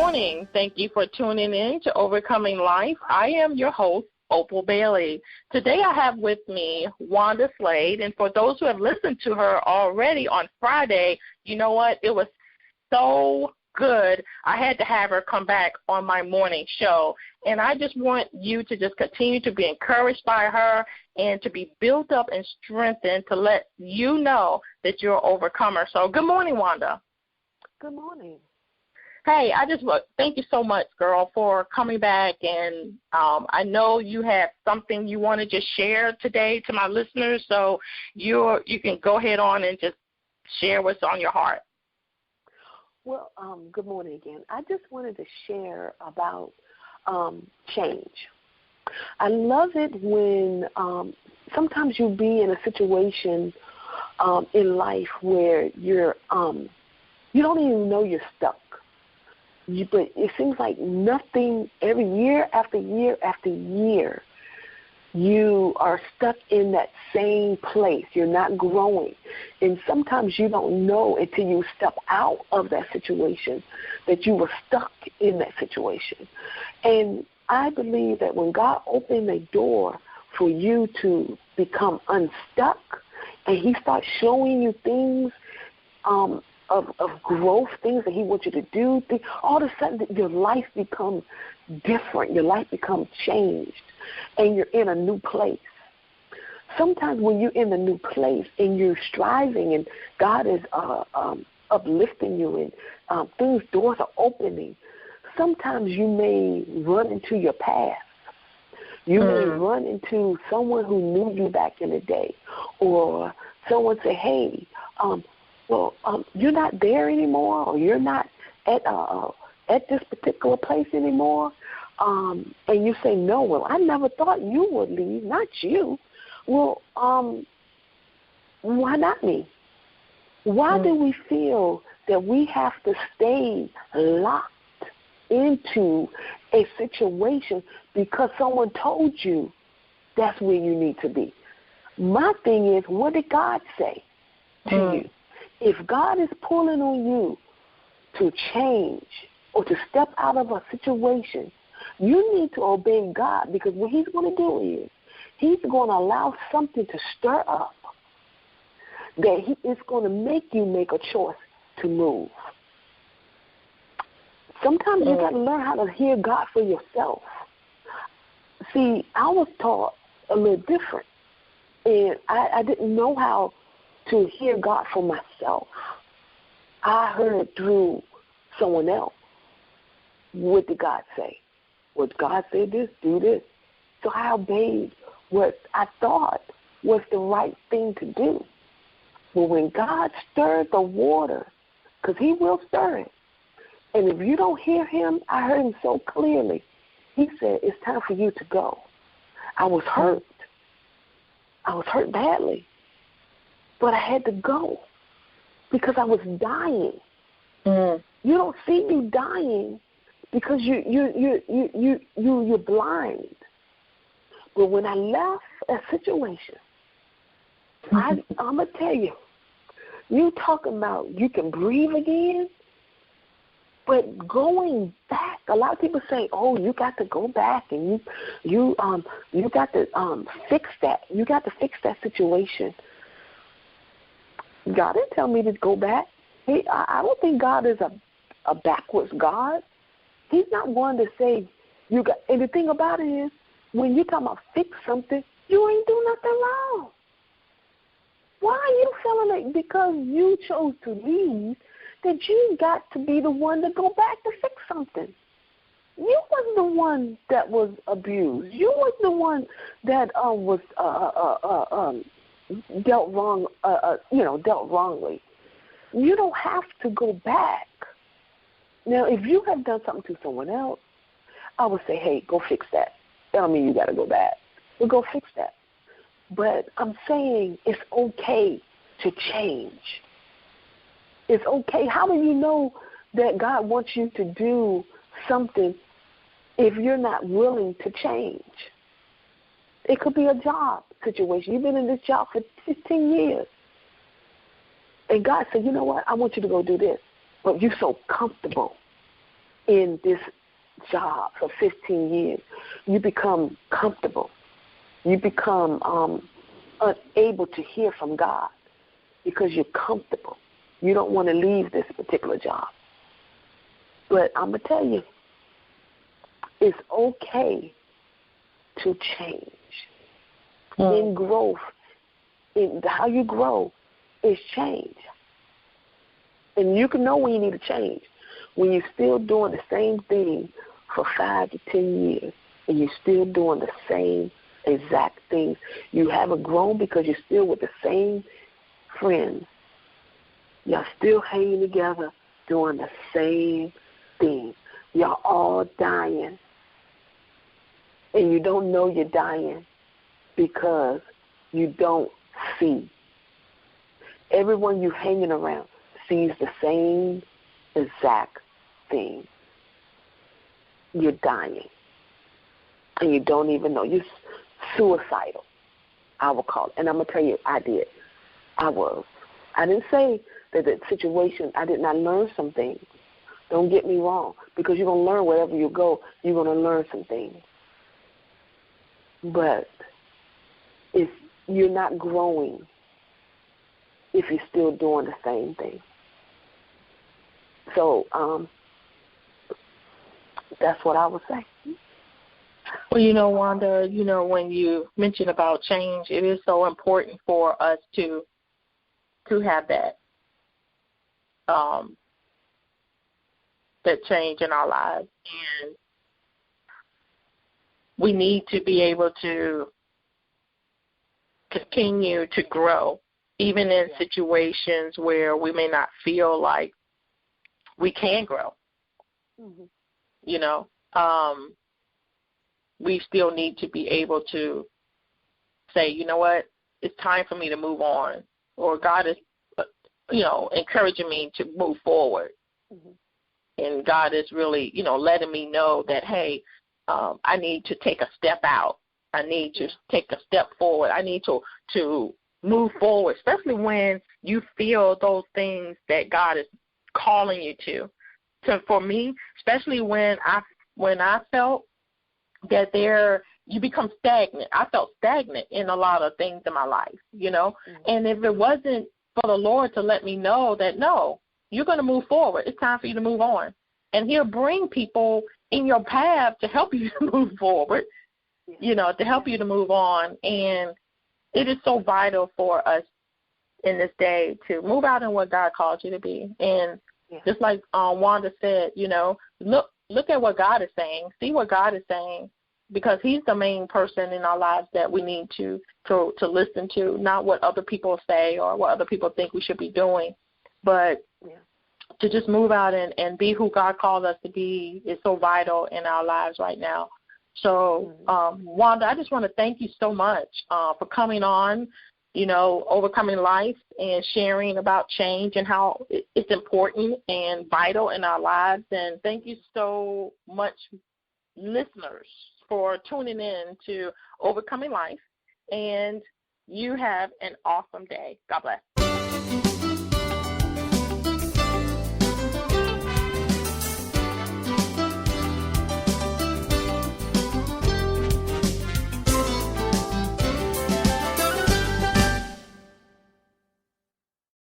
morning. Thank you for tuning in to Overcoming Life. I am your host, Opal Bailey. Today I have with me Wanda Slade, and for those who have listened to her already on Friday, you know what? It was so good. I had to have her come back on my morning show, and I just want you to just continue to be encouraged by her and to be built up and strengthened to let you know that you're an overcomer. So good morning, Wanda. Good morning. Hey, I just want thank you so much, girl, for coming back. And I know you have something you want to just share today to my listeners, so you can go ahead on and just share what's on your heart. Well, good morning again. I just wanted to share about change. I love it when sometimes you be in a situation in life where you don't even know you're stuck. But it seems like nothing, every year after year after year, you are stuck in that same place. You're not growing. And sometimes you don't know until you step out of that situation that you were stuck in that situation. And I believe that when God opened the door for you to become unstuck and he starts showing you things, of growth, things that he wants you to do, all of a sudden your life becomes different. Your life becomes changed, and you're in a new place. Sometimes when you're in a new place and you're striving and God is uplifting you and doors are opening, sometimes you may run into your past. You may run into someone who knew you back in the day, or someone say, hey, you're not there anymore, or you're not at this particular place anymore, and you say, no, well, I never thought you would leave, not you. Well, why not me? Why do we feel that we have to stay locked into a situation because someone told you that's where you need to be? My thing is, what did God say to you? If God is pulling on you to change or to step out of a situation, you need to obey God, because what he's going to do is he's going to allow something to stir up that he is going to make you make a choice to move. Sometimes you got to learn how to hear God for yourself. See, I was taught a little different, and I didn't know how to hear God for myself. I heard through someone else. What did God say? Well, God said this, do this. So I obeyed what I thought was the right thing to do. But when God stirred the water, because he will stir it, and if you don't hear him, I heard him so clearly. He said, it's time for you to go. I was hurt. I was hurt badly. But I had to go because I was dying. You don't see me dying because you're blind. But when I left a situation, I'm gonna tell you, you talking about you can breathe again, but going back, a lot of people say, "Oh, you got to go back and you got to fix that. You got to fix that situation." God didn't tell me to go back. I don't think God is a backwards God. He's not one to say you got. And the thing about it is, when you're talking about fix something, you ain't do nothing wrong. Why are you feeling like because you chose to leave that you got to be the one to go back to fix something? You wasn't the one that was abused. You wasn't the one that was dealt wrongly. You don't have to go back. Now, if you have done something to someone else, I would say, hey, go fix that. That don't mean you got to go back. Well, go fix that. But I'm saying it's okay to change. It's okay. How do you know that God wants you to do something if you're not willing to change? It could be a job situation. You've been in this job for 15 years. And God said, you know what, I want you to go do this. But you're so comfortable. in this job for 15 years, you become comfortable. You become unable to hear from God because you're comfortable. You don't want to leave this particular job. But I'm going to tell you, it's okay to change. In growth, in how you grow, is change. And you can know when you need to change. When you're still doing the same thing for 5 to 10 years, and you're still doing the same exact things. You haven't grown because you're still with the same friends. Y'all still hanging together doing the same thing. Y'all all dying. And you don't know you're dying because you don't see. Everyone you're hanging around sees the same exact thing. You're dying. And you don't even know. You're suicidal, I will call it. And I'm going to tell you, I did. I was. I didn't say that the situation, I did not learn some things. Don't get me wrong, because you're going to learn wherever you go, you're going to learn some things. But if you're not growing, if you're still doing the same thing. So that's what I would say. Well, Wanda, when you mention about change, it is so important for us to have that that change in our lives. And we need to be able to continue to grow, even in situations where we may not feel like we can grow. We still need to be able to say, you know what, it's time for me to move on, or God is, encouraging me to move forward. And God is really, letting me know that, hey, I need to take a step out. I need to take a step forward. I need to move forward, especially when you feel those things that God is calling you to. So for me, especially when I felt that you become stagnant. I felt stagnant in a lot of things in my life, And if it wasn't for the Lord to let me know that, no, you're going to move forward, it's time for you to move on. And He'll bring people in your path to help you to move forward, to help you to move on. And it is so vital for us in this day to move out in what God called you to be. And just like Wanda said, look at what God is saying. See what God is saying, because He's the main person in our lives that we need to listen to, not what other people say or what other people think we should be doing, but to just move out and be who God called us to be is so vital in our lives right now. So, Wanda, I just want to thank you so much for coming on, Overcoming Life, and sharing about change and how it's important and vital in our lives. And thank you so much, listeners, for tuning in to Overcoming Life. And you have an awesome day. God bless.